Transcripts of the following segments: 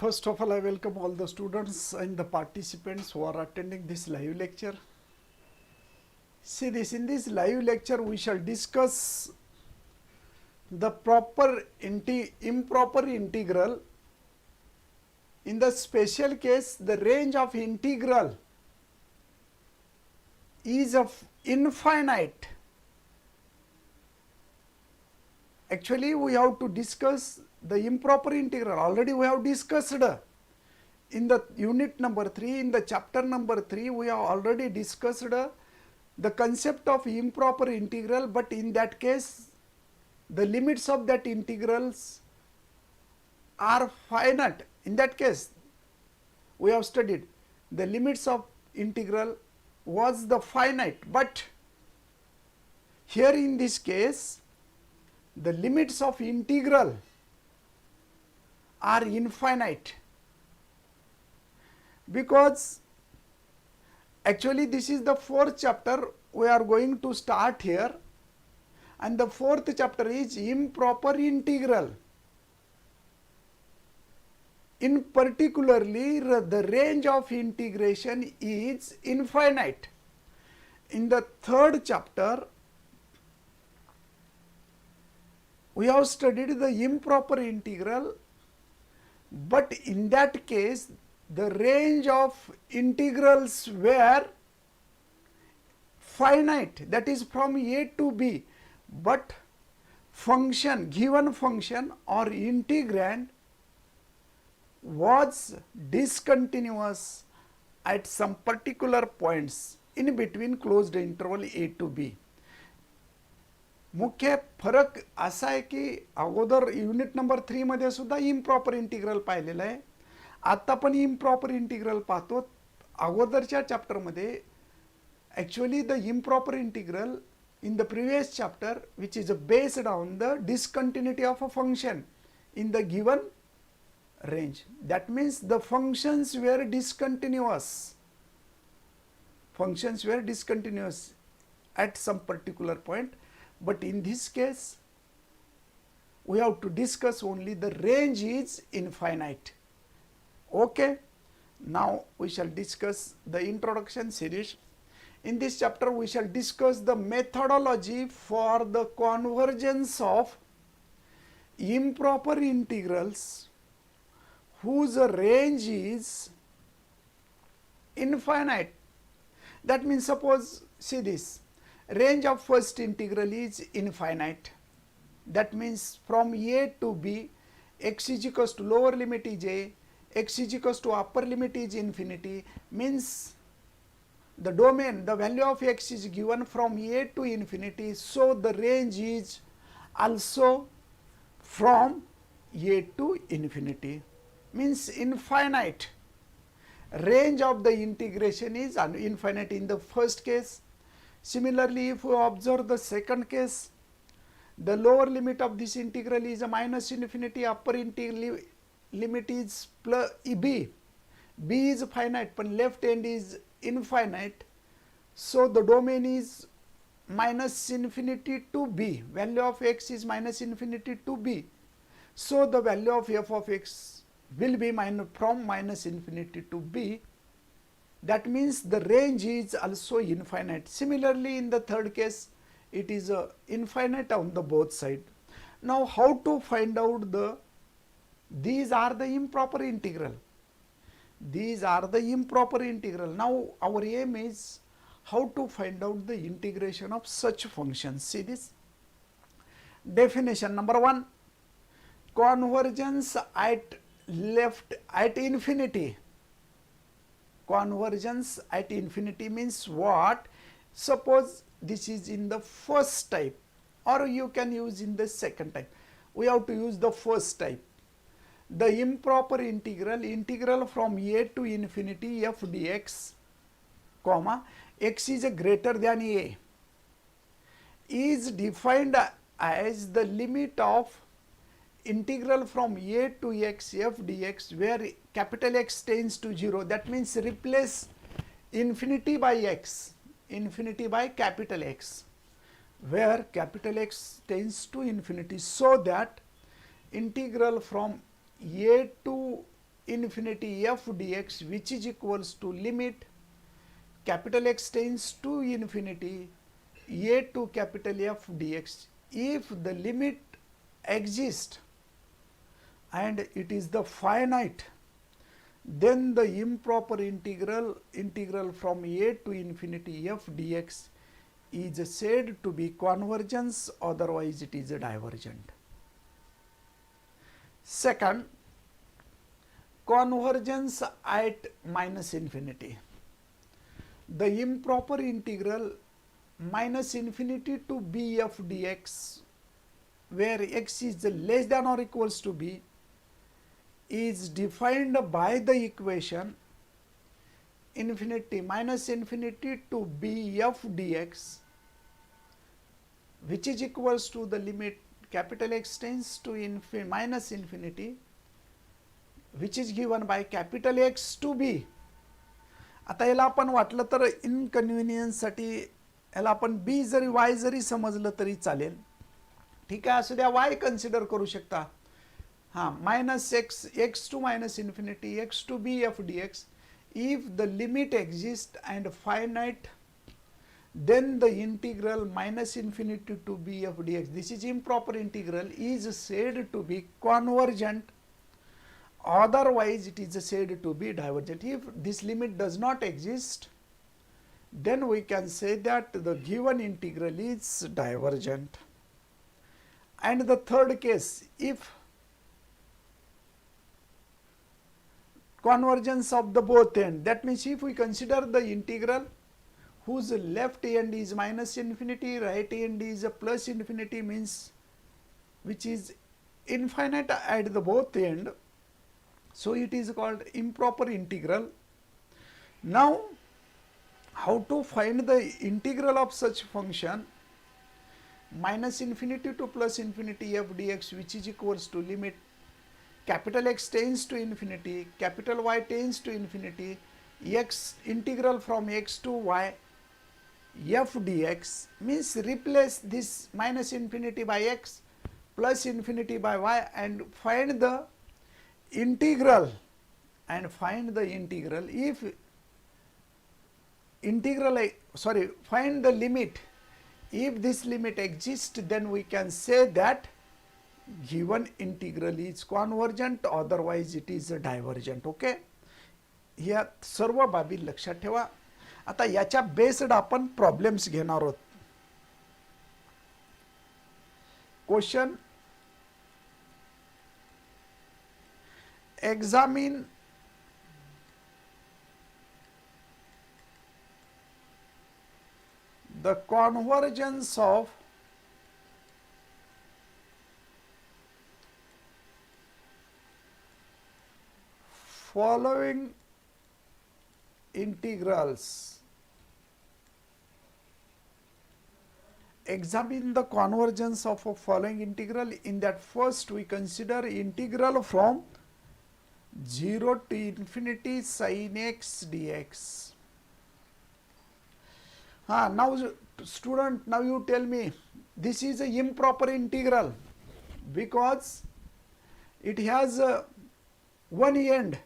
First of all, I welcome all the students and the participants who are attending this live lecture. See this, in this live lecture we shall discuss the improper integral. In the special case, the range of integral is of infinite. Actually, we have to discuss the improper integral. Already we have discussed in the unit number 3, in the chapter number 3, we have already discussed the concept of improper integral, but in that case, the limits of that integrals are finite. In that case, we have studied the limits of integral was the finite, but here in this case, the limits of integral are infinite, because actually this is the fourth chapter we are going to start here, and the fourth chapter is improper integral. In particularly, the range of integration is infinite. In the third chapter, we have studied the improper integral, but in that case, the range of integrals were finite, that is from A to B, but function, given function or integrand was discontinuous at some particular points in between closed interval A to B. मुख्य फरक असा आहे की अगोदर unit number 3 मध्ये सुद्धा improper integral पाहिलेला आहे, आता पण इम्प्रॉपर इंटिग्रल पाहतो. अगोदरच्या चॅप्टर मध्ये actually the improper integral in the previous chapter which is based on the discontinuity of a function in the given range. That means the functions were discontinuous. Functions were discontinuous at some particular point, but in this case we have to discuss only the range is infinite. Okay, now we shall discuss the introduction series. In this chapter we shall discuss the methodology for the convergence of improper integrals whose range is infinite. That means, suppose, see this, range of first integral is infinite. That means from A to B, x is equals to lower limit is A, x is equals to upper limit is infinity, means the domain, the value of x is given from A to infinity, so the range is also from A to infinity, means infinite. Range of the integration is infinite in the first case. Similarly, if we observe the second case, the lower limit of this integral is a minus infinity, upper limit is plus b. B is finite, but left end is infinite, so the domain is minus infinity to b. Value of x is minus infinity to b, so the value of f of x will be from minus infinity to b. That means the range is also infinite. Similarly, in the third case, it is infinite on the both side. Now, how to find out these are the improper integral. These are the improper integral. Now, our aim is how to find out the integration of such functions. See this definition. Number 1, convergence at infinity. Convergence at infinity means what? Suppose this is in the first type, or you can use in the second type. We have to use the first type. The improper integral from A to infinity f dx, comma, x is greater than A, is defined as the limit of integral from A to x f dx where capital X tends to 0. That means replace infinity by x, infinity by capital X, where capital X tends to infinity, so that integral from A to infinity f dx, which is equals to limit capital X tends to infinity a to capital F dx. If the limit exists and it is the finite, then the improper integral from a to infinity f dx is said to be convergence, otherwise it is a divergent. Second, convergence at minus infinity. The improper integral minus infinity to bf dx, where x is less than or equals to b, is defined by the equation infinity minus infinity to bf dx, which is equals to the limit capital X tends to minus infinity, which is given by capital X to b. आता याला आपण वाटलं तर inconvenience साठी याला आपण b जरी y जरी समजलं तरी चालेल. ठीक आहे, असू द्या, y कन्सिडर करू शकता. हां, minus x to minus infinity x to b f dx. If the limit exists and finite, then the integral minus infinity to b f dx, this is improper integral, is said to be convergent, otherwise it is said to be divergent. If this limit does not exist, then we can say that the given integral is divergent. And the third case, if convergence of the both end, that means if we consider the integral whose left end is minus infinity, right end is a plus infinity, means which is infinite at the both end, so it is called improper integral. Now, how to find the integral of such function minus infinity to plus infinity f dx, which is equals to limit capital X tends to infinity, capital Y tends to infinity, x integral from x to y f dx, means replace this minus infinity by x plus infinity by y and find the integral, find the limit. If this limit exists, then we can say that given integral is convergent, otherwise it is divergent. Okay, या सर्व बाबी लक्षात ठेवा. आता याच्या based आपण problems घेणार आहोत. Question, examine the convergence of following integrals. Examine the convergence of a following integral. In that, first we consider integral from 0 to infinity sin x dx. Now student, now you tell me, this is an improper integral because it has one end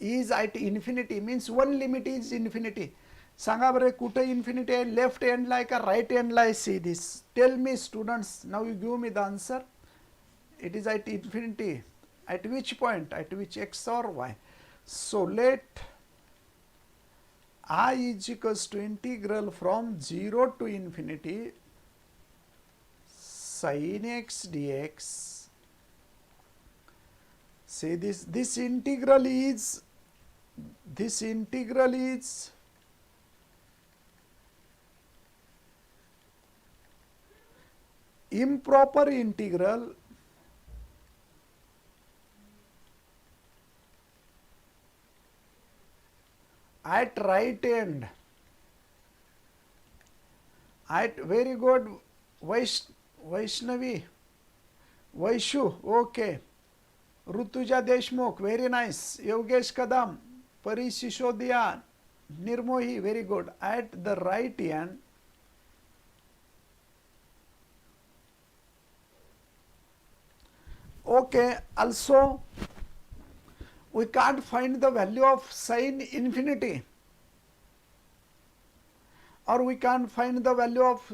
is at infinity, means one limit is infinity. सांगा बरे कुठे infinity आहे, left end ला का right end ला? See this. Tell me students, now you give me the answer. It is at infinity. At which point? At which x or y? So let I is equals to integral from 0 to infinity sin x dx. Say this integral is improper integral at right end. At very good, Vaishnavi, Vaishu, okay. Rutuja Deshmukh, very nice. Yogesh Kadam, Pari Sishodhya, Nirmohi, very good. At the right end, okay. Also, we can't find the value of sine infinity, or we can't find the value of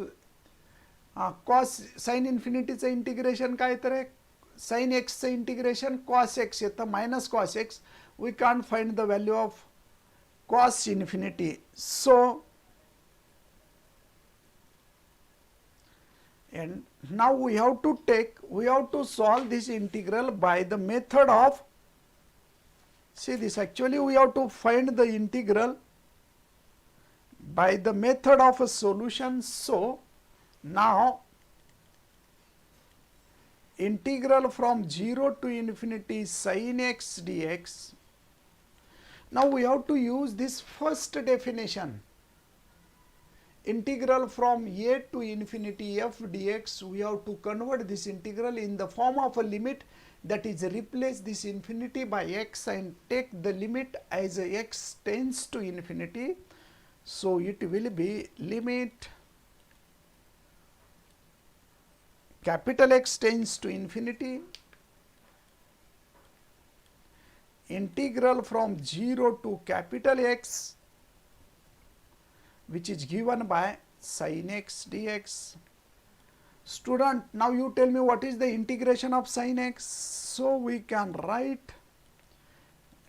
cos sine infinity चं integration काय तर आहे sin x चं integration cos x येतं minus cos x. We can't find the value of cos infinity. So and now we have to solve this integral by the method of, see this, actually we have to find the integral by the method of a solution. So now integral from 0 to infinity sin x dx. Now we have to use this first definition. Integral from a to infinity f dx, we have to convert this integral in the form of a limit, that is replace this infinity by x and take the limit as x tends to infinity. So it will be limit capital X tends to infinity, integral from 0 to capital X, which is given by sin x dx. Student, now you tell me what is the integration of sin x. So we can write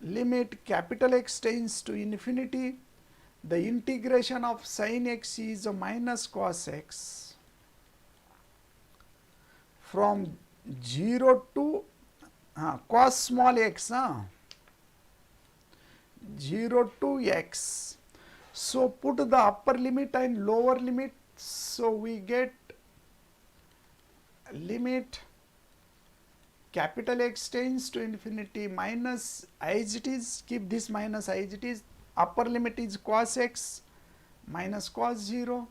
limit capital X tends to infinity. The integration of sin x is minus cos x from 0 to cos small x, 0 to x. So put the upper limit and lower limit. So we get limit capital X tends to infinity minus as it is, keep this minus as it is, upper limit is cos x minus cos 0.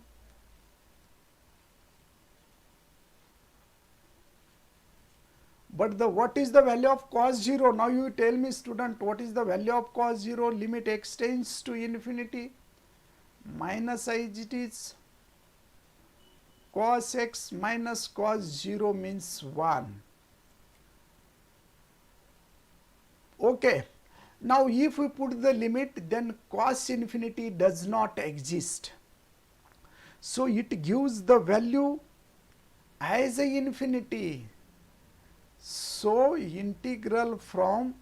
But what is the value of cos 0? Now you tell me, student, what is the value of cos 0? Limit x tends to infinity minus as it is, cos x minus cos 0 means 1. Okay. Now if we put the limit, then cos infinity does not exist. So it gives the value as a infinity. So integral from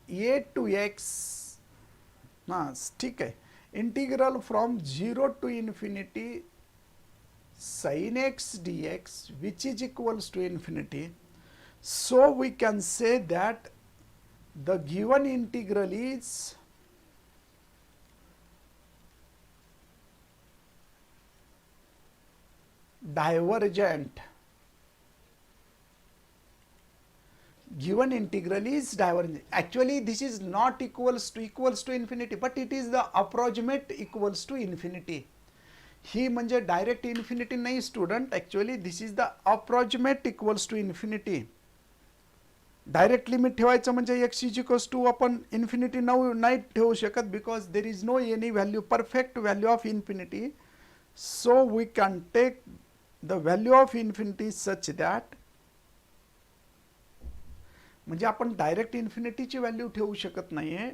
a to x, ठीक है, integral from 0 to infinity sin x dx, which is equals to infinity. So we can say that the given integral is divergent. Given integral is divergent. Actually this is not equals to infinity, but it is the approximate equals to infinity. ही म्हणजे direct infinity नाही student, actually this is the approximate equals to infinity. Direct limit ठेवायचं म्हणजे x is equals to आपण infinity नाही ठेवू शकत, because there is no any value, perfect value of infinity. So we can take the value of infinity such that, म्हणजे आपण direct इन्फिनिटीची value ठेवू शकत नाही आहे,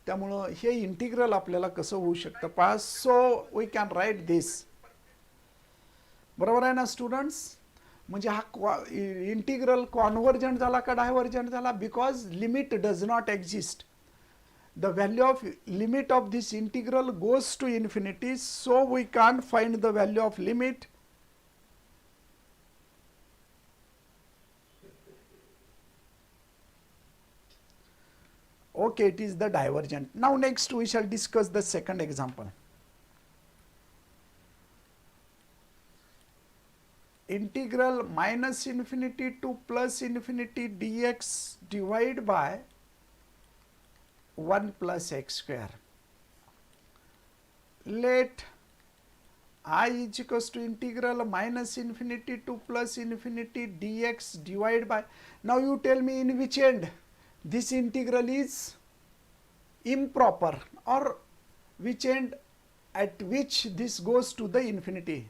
त्यामुळं हे इंटिग्रल आपल्याला कसं होऊ शकतं पहा. So we can write this. बरोबर आहे ना स्टुडंट्स? म्हणजे हा इंटिग्रल कॉन्व्हर्जंट झाला का डायव्हर्जंट झाला? Because limit does not exist. The value of limit of this integral goes to infinity. So we can find the value of limit. Okay, it is the divergent. Now next we shall discuss the second example. Integral minus infinity to plus infinity dx divided by 1 plus x square. Let I is equals to integral minus infinity to plus infinity dx divided by, now you tell me in which end this integral is improper, or which end at which this goes to the infinity.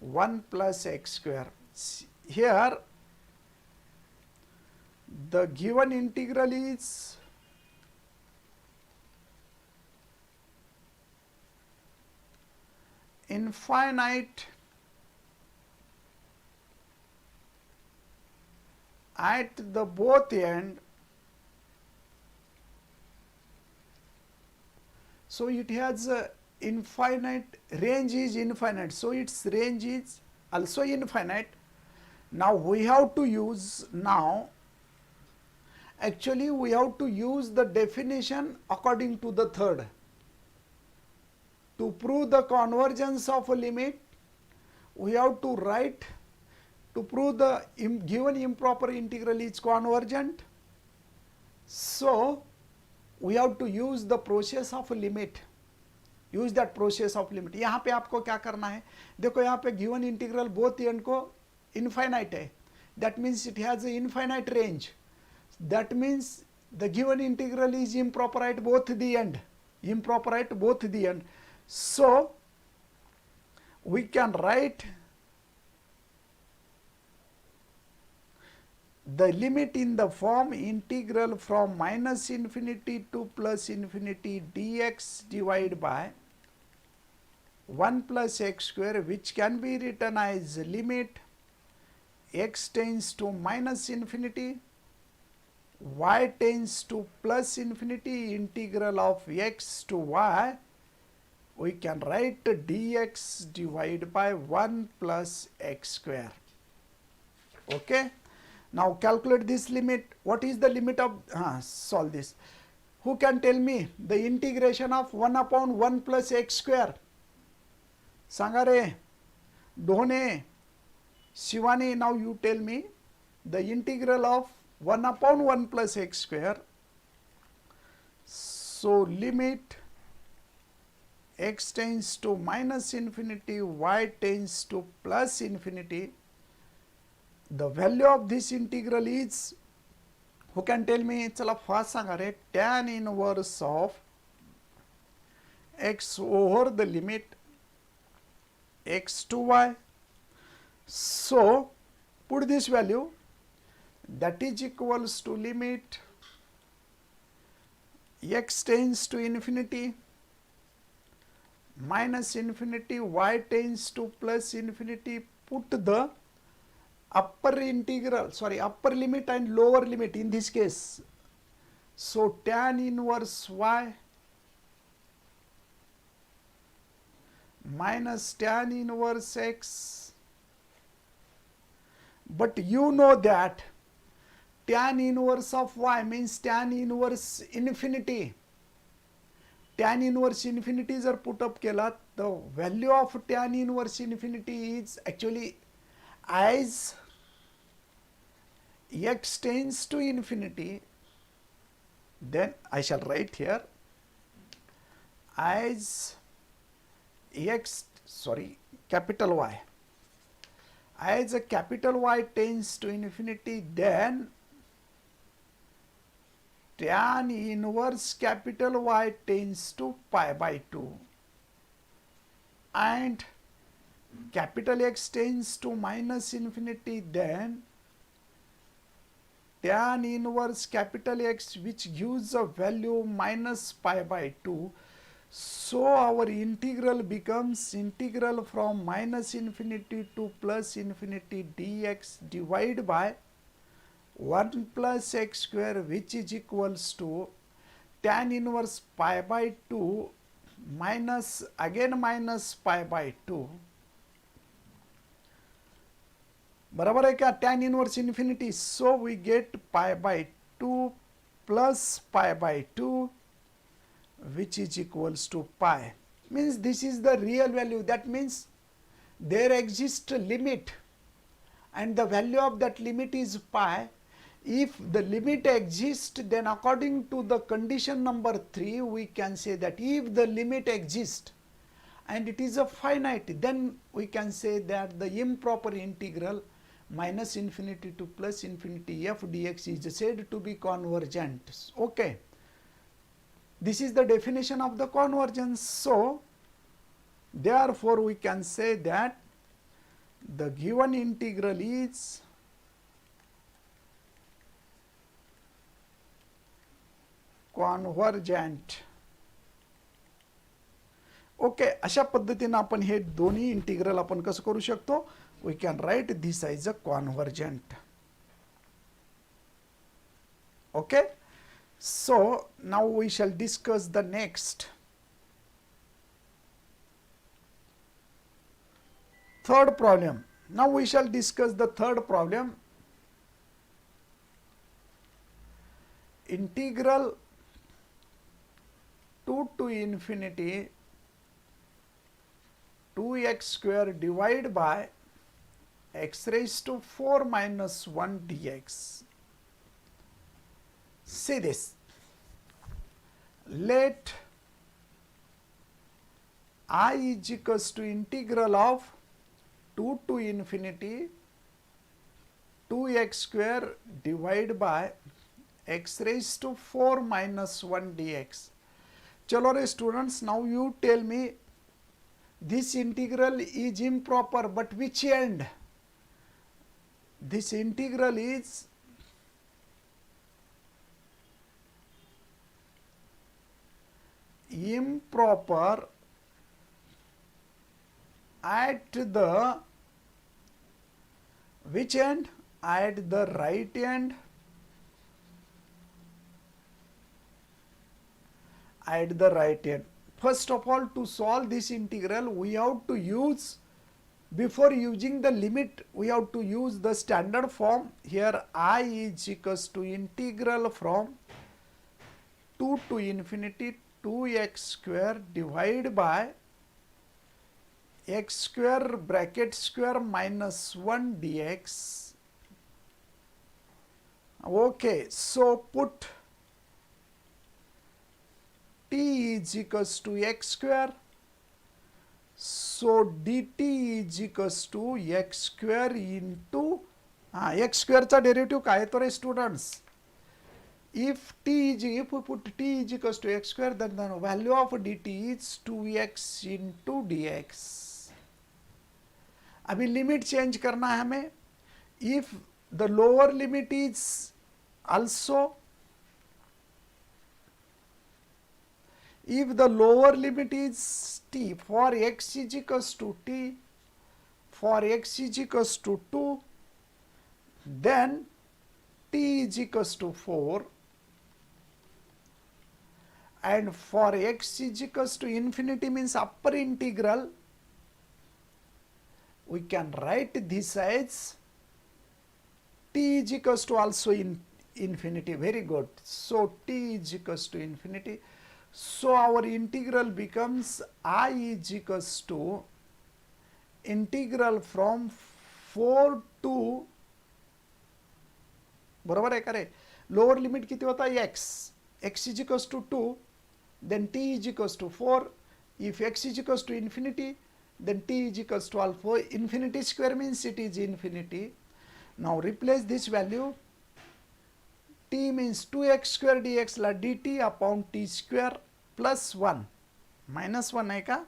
1 plus x square. Here the given integral is infinite at the both end, so it has a infinite, range is infinite, so its range is also infinite. Now we have to use, actually we have to use the definition according to the third. To prove the convergence of a limit, we have to write, to prove the given improper integral is convergent, so we have to use the process of a limit, use that process of limit. यहाँ पे आपको क्या करना है, देखो यहाँ पे given integral both end को infinite है, that means it has a infinite range, that means the given integral is improper at both the end, so we can write the limit in the form integral from minus infinity to plus infinity dx divided by 1 plus x square, which can be written as limit x tends to minus infinity, y tends to plus infinity, integral of x to y, we can write dx divided by 1 plus x square. Okay. Now calculate this limit. What is the limit of, solve this. Who can tell me the integration of 1 upon 1 plus x square? Sangare, Dhone, Shivani, now you tell me the integral of 1 upon 1 plus x square. So limit x tends to minus infinity, y tends to plus infinity. The value of this integral is, who can tell me? Chala fast sangare, tan inverse of x over the limit x to y. So put this value, that is equals to limit x tends to infinity, minus infinity, y tends to plus infinity. Put the upper limit and lower limit in this case. So tan inverse y minus tan inverse x. But you know that tan inverse of y means tan inverse infinity. Tan inverse infinity जर put up केला, the value of tan inverse infinity is actually as x tends to infinity, then I shall write here as capital Y, as a capital Y tends to infinity, then tan inverse capital Y tends to pi by 2, and capital X tends to minus infinity, then tan inverse capital X, which gives a value minus pi by 2. So our integral becomes integral from minus infinity to plus infinity dx divided by 1 plus x square, which is equals to tan inverse pi by 2 minus again minus pi by 2. बराबर है क्या? tan inverse infinity, so we get pi by 2 plus pi by 2, which is equals to pi. Means this is the real value. That means there exists a limit and the value of that limit is pi. If the limit exists, then according to the condition number 3, we can say that if the limit exists and it is a finite, then we can say that the improper integral minus infinity to plus infinity f dx is said to be convergent. Okay. This is the definition of the convergence. So therefore we can say that the given integral is convergent. Okay, अशा पद्धतीने आपण हे दोन्ही integral आपण कसं करू शकतो, we can write this as a convergent. Okay, so now we shall discuss the next third problem. Now we shall discuss the third problem. Integral 2 to infinity 2x square divided by x raised to 4 minus 1 dx. See this. Let I is equals to integral of 2 to infinity 2x square divided by x raised to 4 minus 1 dx. Chalo re students, now you tell me, this integral is improper, but which end? This integral is improper at the which end? At the right end. At the right end. First of all, to solve this integral, we have to use, before using the limit, we have to use the standard form. Here I is equals to integral from 2 to infinity 2x square divided by x square bracket square minus 1 dx. Okay, so put t is equals to x square, so dt is equals to x square into x square चा derivative काय येतो रे students? if we put t is equals to x square, then the value of dt is 2x into dx. अभी limit change करना है हमें. if the lower limit is also, if the lower limit is t for x is equals to t, for x is equals to 2, then t is equals to 4, and for x is equals to infinity means upper integral, we can write this as t is equals to also infinity. Very good. So t is equals to infinity. So our integral becomes I is equals to integral from 4 to, बरोबर आहे का रे? Lower limit किती होता? x. x is equals to 2, then t is equals to 4. If x is equals to infinity, then t is equals to alpha. Infinity square means it is infinity. Now replace this value. t means 2x square dx La dt upon t square plus 1 minus 1 आहे का?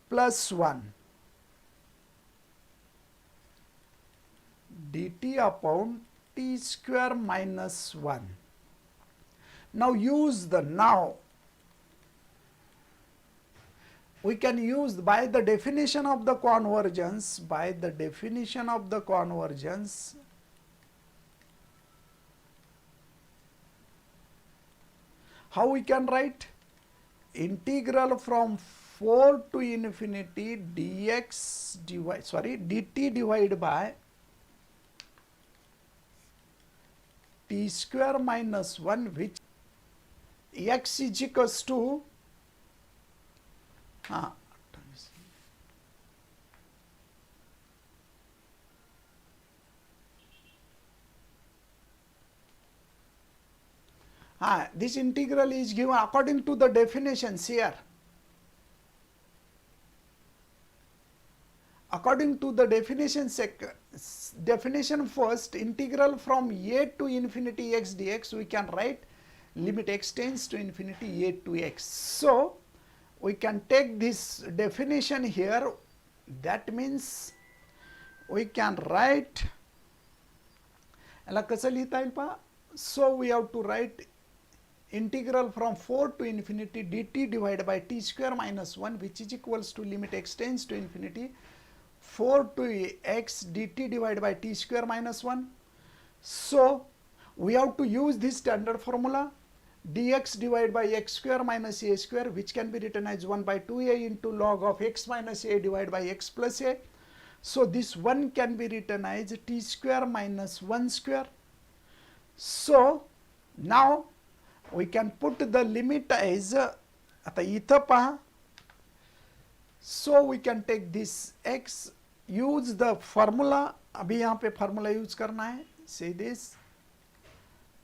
plus 1 dt upon t square minus 1. Now use the, now we can use by the definition of the convergence, by the definition of the convergence, how we can write? Integral from 4 to infinity dt divided by t square minus 1, which x is equals to this integral is given according to the definitions here. According to the definition first, integral from a to infinity x dx, we can write limit x tends to infinity a to x. So we can take this definition here. That means we can write, याला कसं लिहिता येईल पहा. So we have to write integral from 4 to infinity dt divided by t square minus 1, which is equals to limit x tends to infinity 4 to x dt divided by t square minus 1. So we have to use this standard formula, dx divided by x square minus a square, which can be written as 1 by 2a into log of x minus a divided by x plus a. So this 1 can be written as t square minus 1 square. So now we can put the limit as आता इथं पहा. So we can take this x, use the formula. अभी यहाँ पे formula use करना है. Say this,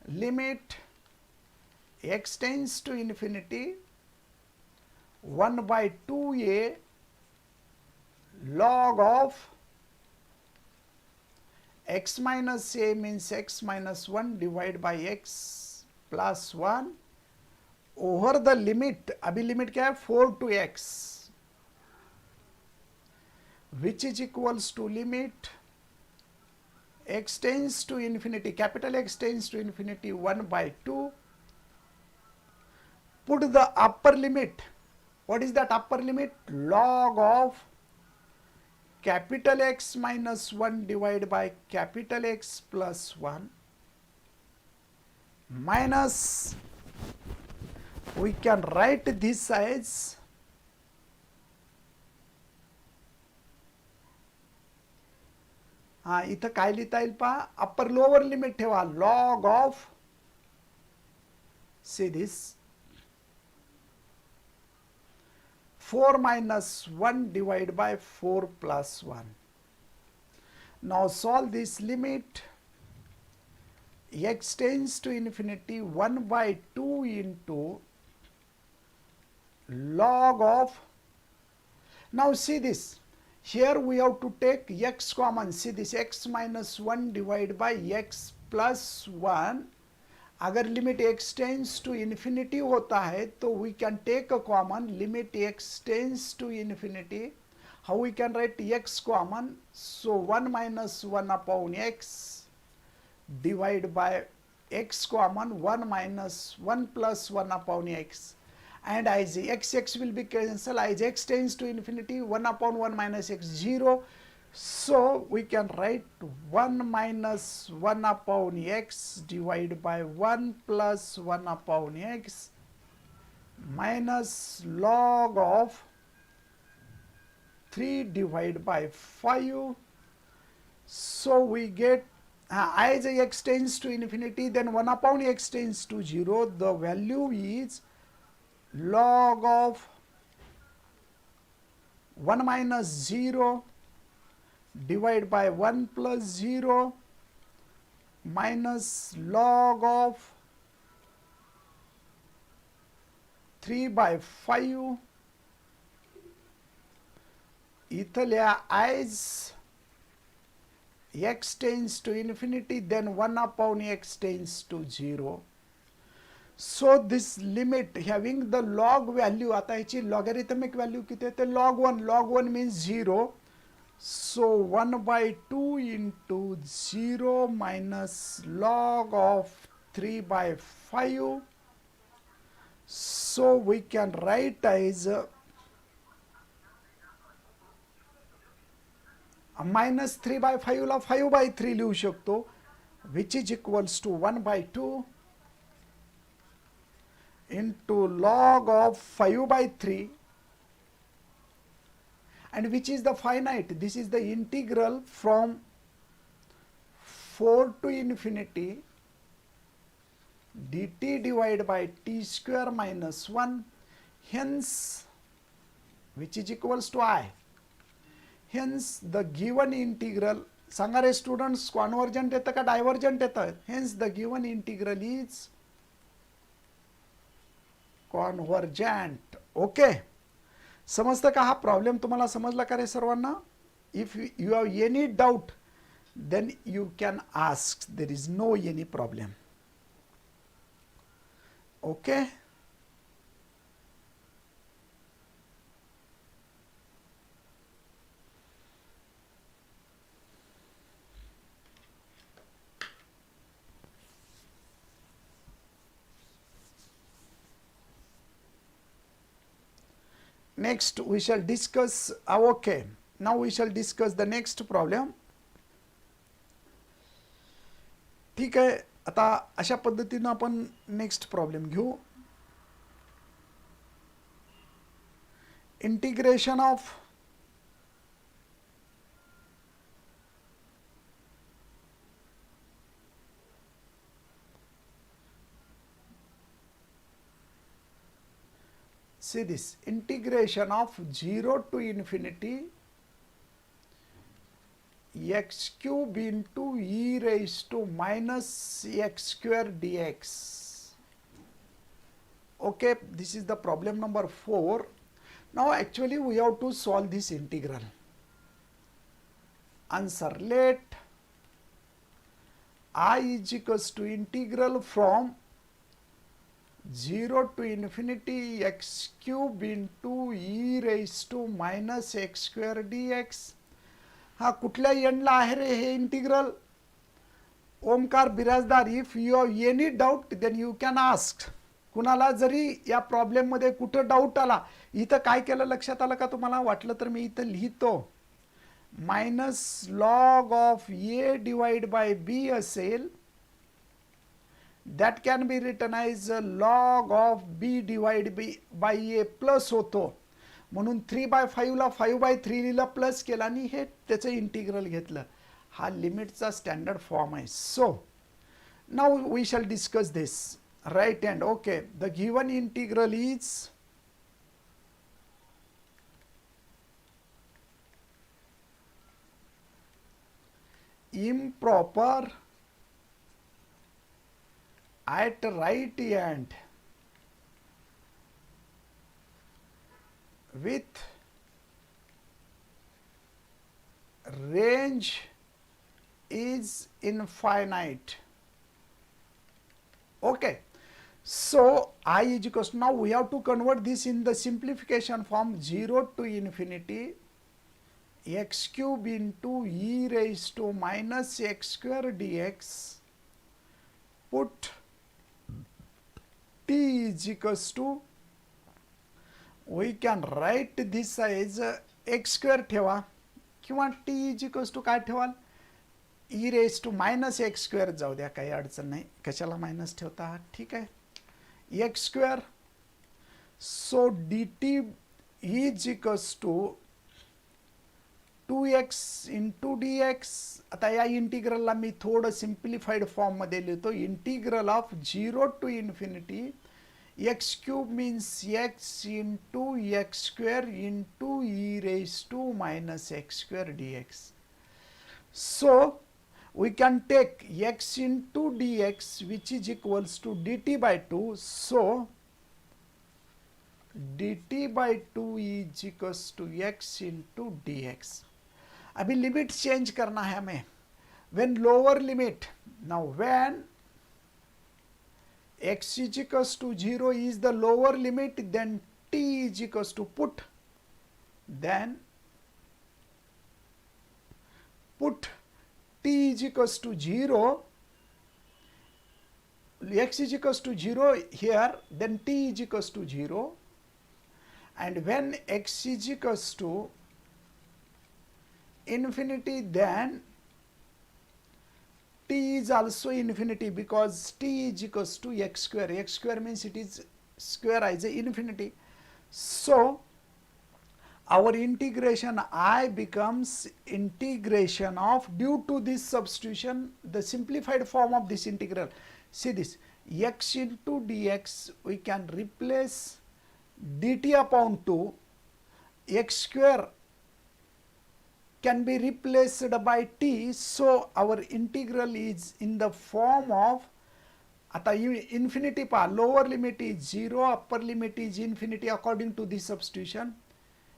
limit x tends to infinity 1 by 2a log of x minus a means x minus 1 divided by x plus 1 over the limit. अभी limit क्या है? 4 to x, which is equals to limit x tends to infinity, capital X tends to infinity 1 by 2. Put the upper limit. What is that upper limit? Log of capital X minus 1 divided by capital X plus 1 minus, we can write this as इथं काय लिहिता येईल पहा, upper lower limit ठेवा, log of, see this 4 minus 1 divided by 4 plus 1. Now solve this limit. X tends to infinity 1 by 2 into log of, now see this, here we have to take x common. See this, x minus 1 divided by x plus 1. अगर limit x tends to infinity होता है तो we can take a common limit x tends to infinity. How we can write x common? So 1 minus 1 upon x divide by x common 1 minus 1 plus 1 upon x, and as x will be cancelled, as x tends to infinity 1 upon 1 minus x 0. So we can write 1 minus 1 upon x divided by 1 plus 1 upon x minus log of 3 divided by 5. So we get as x tends to infinity, then 1 upon x tends to 0, the value is log of 1 minus 0 divided by 1 plus 0 minus log of 3 by 5. Ithalia as x tends to infinity, then 1 upon x tends to 0. So this limit having the log value, आता ह्याची logarithmic value किती आहे? log 1. Log 1 means 0. So 1 by 2 into 0 minus log of 3 by 5. So we can write as minus 3 by 5 La 5 by 3 लिहू शकतो, which is equals to 1 by 2 into log of 5 by 3, and which is the finite? This is the integral from 4 to infinity dt divided by t square minus 1, hence which is equals to I. Hence the given integral, सांगा रे students, कॉन्वर्जंट येतं का divergent येतं? Hence the given integral is convergent. Okay, समजतं का? हा problem तुम्हाला समजला का रे सर्वांना? If you have any doubt then you can ask, there is no any problem. Okay, next we shall discuss okay, now we shall discuss the next problem. ठीक आहे, आता अशा पद्धतीनं आपण नेक्स्ट प्रॉब्लेम घेऊ. Integration of see this integration of 0 to infinity x cube into e raised to minus x square dx. Okay, this is the problem number 4. Now actually we have to solve this integral. Answer, let I is equals to integral from 0 to infinity x cube into e raised to minus x square dx. हा कुठल्या एंडला आहे रे हे integral? Omkar Birajdar, if you have any doubt then you can ask. कुणाला जरी या problem मध्ये कुठं डाऊट आला, इथं काय केलं लक्षात आलं का तुम्हाला? वाटलं तर मी इथं लिहितो, minus log of a divide by b असेल, that can be written as log of b divided by a plus होतो, म्हणून 3/5 ला 5/3 लिहिलं, प्लस केला आणि हे त्याचं इंटिग्रल घेतलं. हा लिमिटचा स्टँडर्ड फॉर्म आहे. So now we shall discuss this. Right hand, okay, the given integral is improper at right end with range is infinite. Okay, so I is equals to, now we have to convert this in the simplification form, 0 to infinity x cube into e raised to minus x square dx. Put t is equals to, we can write this as x square ठेवा किंवा t is equals to काय ठेवाल, e raised to minus x square जाऊ द्या, काही अडचण नाही, कशाला मायनस ठेवता, ठीक आहे, x square. so dt is equals to 2x into dx. आता या इंटिग्रलला मी थोडं सिम्प्लिफाईड फॉर्म मध्ये लिहितो, integral of 0 to infinity x cube means x into x square into e raised to minus x square dx. So we can take x into dx which is equals to dt by 2. So dt by 2 is equals to x into dx. अभी limit change करना है हमें. when lower limit, now when x is equals to 0 is the lower limit, then t is equals to put t is equals to 0, x is equals to 0 here, then t is equals to 0, and when x is equals to infinity, then t is also infinity because t is equals to x square. X square means it is square as a infinity. So our integration I becomes integration of, due to this substitution, the simplified form of this integral. See this, x into dx, we can replace dt upon 2, x square can be replaced by t. So our integral is in the form of, आता infinity पहा, lower limit is 0, upper limit is infinity according to this substitution.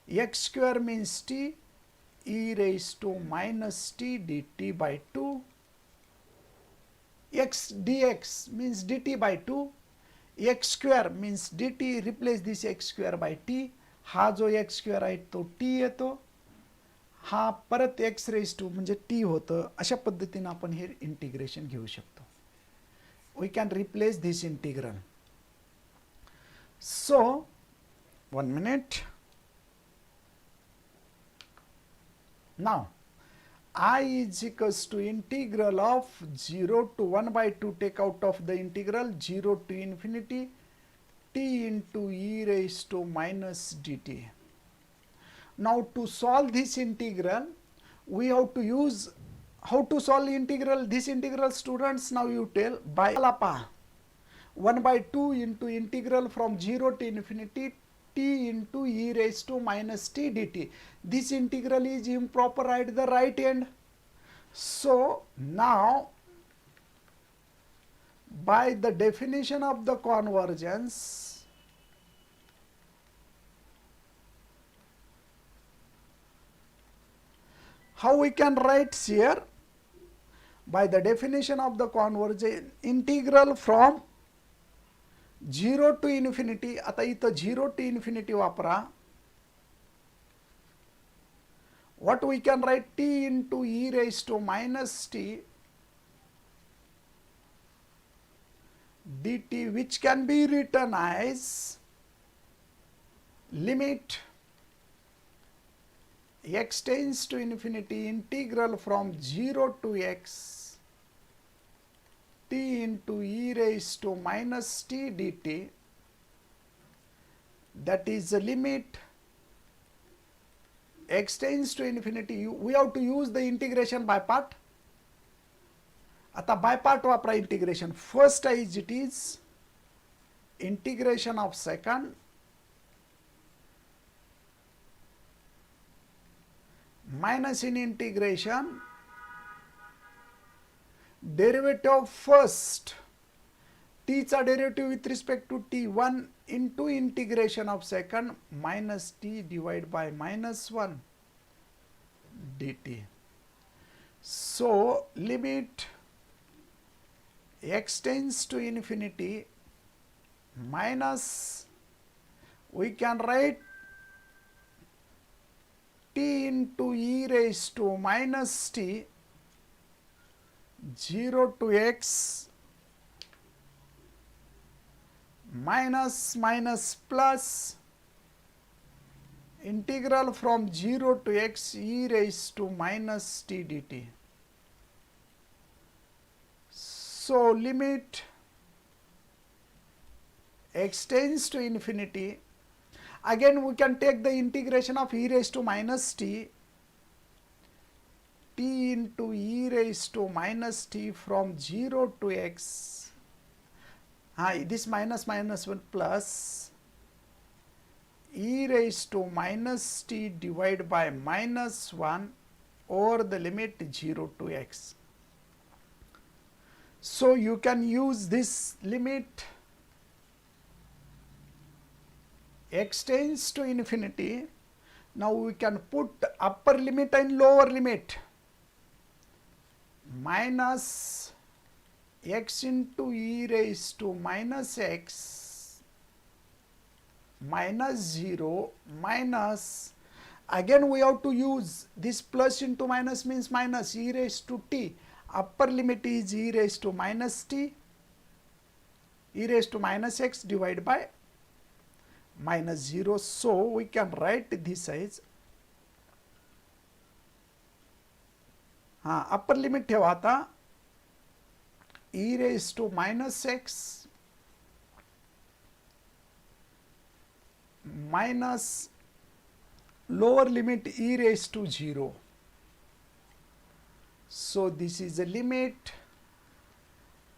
x square means t, e raised to minus t dt by 2, x dx means dt by 2, x square means dt, replace this x square by t, हा जो x square आहे तो t येतो, हा परत x raised to म्हणजे t होतं. अशा पद्धतीने आपण हे इंटिग्रेशन घेऊ शकतो. we can replace this integral. So 1 minute. Now, I is equals to integral of 0 to 1 by 2, take out of the integral 0 to infinity t into e raised to minus dt. Now, to solve this integral, we have to use, how to solve integral, this integral students, now you tell, by 1 by 2 into integral from 0 to infinity t into e raised to minus t dt. This integral is improper at the right end. So, now by the definition of the convergence, how we can write here? By the definition of the convergence, integral from 0 to infinity, आता इथं 0 to infinity वापरा. What we can write? T into e raised to minus t dt, which can be written as limit x tends to infinity integral from 0 to x t into e raised to minus t dt, that is the limit x tends to infinity. We have to use the integration by part. आता by part वापरा integration. First is it is integration of second minus in integration derivative of first, t चा derivative with respect to t1 into integration of second minus t divided by minus 1 dt. So, limit x tends to infinity minus, we can write t into e raised to minus t 0 to x minus minus plus integral from 0 to x e raised to minus t dt. So, limit x tends to infinity, again we can take the integration of e raised to minus t, t into e raised to minus t from 0 to x, this minus minus 1 plus e raised to minus t divided by minus 1 over the limit 0 to x. So, you can use this limit x tends to infinity. Now, we can put upper limit and lower limit minus x into e raised to minus x minus 0 minus, again we have to use this plus into minus means minus e raised to t, upper limit is e raised to minus t, e raised to minus x divided by minus 0. So, we can write this as upper limit ठेवा आता e raised to minus x minus lower limit e raised to 0. So, this is the limit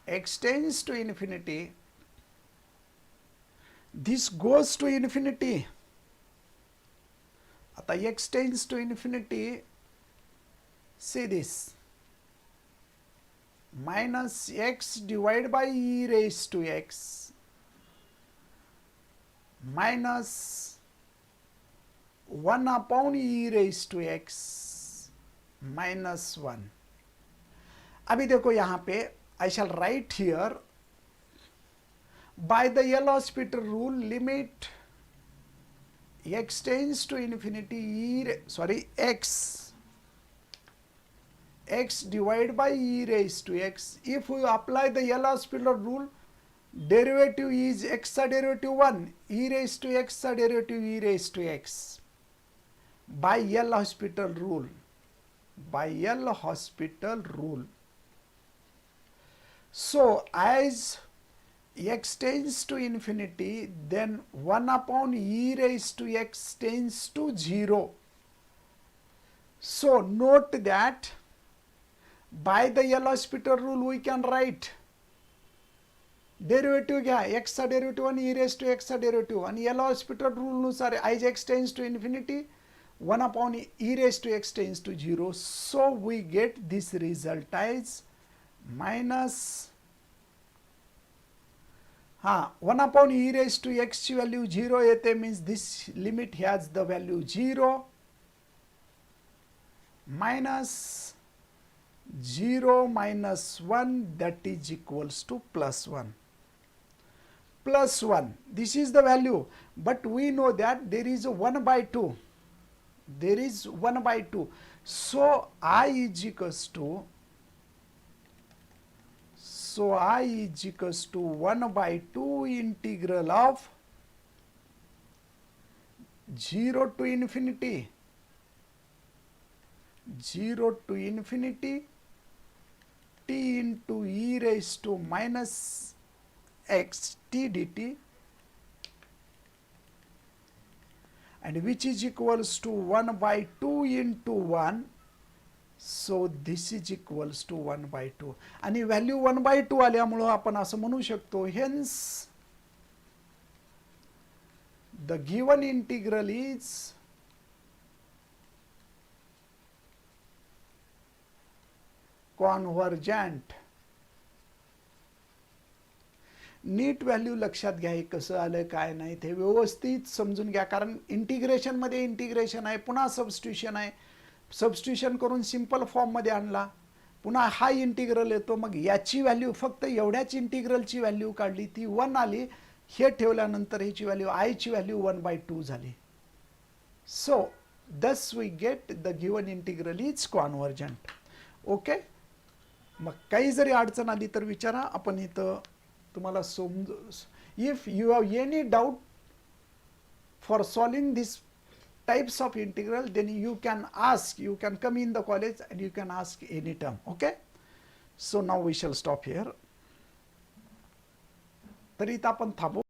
x tends to infinity, this goes to infinity, आता x tends to infinity, see this minus x divided by e raised to x minus 1 upon e raised to x minus 1. अभी देखो यहाँ पे I shall write here by the L-Hospital rule limit x tends to infinity x divided by e raised to x. If we apply the L-Hospital rule, derivative is x derivative 1, e raised to x derivative e raised to x by L-Hospital rule. by L hospital rule. So as x tends to infinity, then 1 upon e raised to x tends to 0. So note that by the L hospital rule we can write derivative घ्या, एक्सचा derivative आणि e raise to एक्सचा derivative, आणि L'Hospital रूलनुसार as x tends to infinity 1 upon e raise to x tends to 0. So we get this result as minus 1 upon e raise to एक्सची value 0 येते, means this limit has the value 0 minus 0 minus 1, that is equals to plus 1. Plus 1, this is the value, but we know that there is a 1 by 2. There is 1 by 2. So I is equals to 1 by 2 integral of 0 to infinity. 0 to infinity t into e raised to minus x t dt, and which is equals to 1 by 2 into 1. So this is equals to 1 by 2, आणि value 1 by 2 आल्यामुळे आपण असं म्हणू शकतो, hence the given integral is convergent. नीट value लक्षात घ्या, कसं आलं काय नाही ते व्यवस्थित समजून घ्या, कारण इंटिग्रेशन मध्ये इंटिग्रेशन आहे, पुन्हा सबस्टिट्यूशन आहे, सबस्टिट्यूशन करून सिंपल फॉर्म मध्ये आणला, पुन्हा हा इंटिग्रल येतो, मग याची व्हॅल्यू फक्त एवढ्याच इंटिग्रलची व्हॅल्यू काढली, ती 1 आली, हे ठेवल्यानंतर ह्याची व्हॅल्यू आय ची व्हॅल्यू 1 by 2 झाली. So thus we get the given integral is convergent. Okay, मग काही जरी अडचण आली तर विचारा, आपण इथं तुम्हाला if you have any doubt for solving this types of integral, then you can ask, you can come in the college and you can ask any term. Okay, so now we shall stop here. तर इथं आपण थांबू.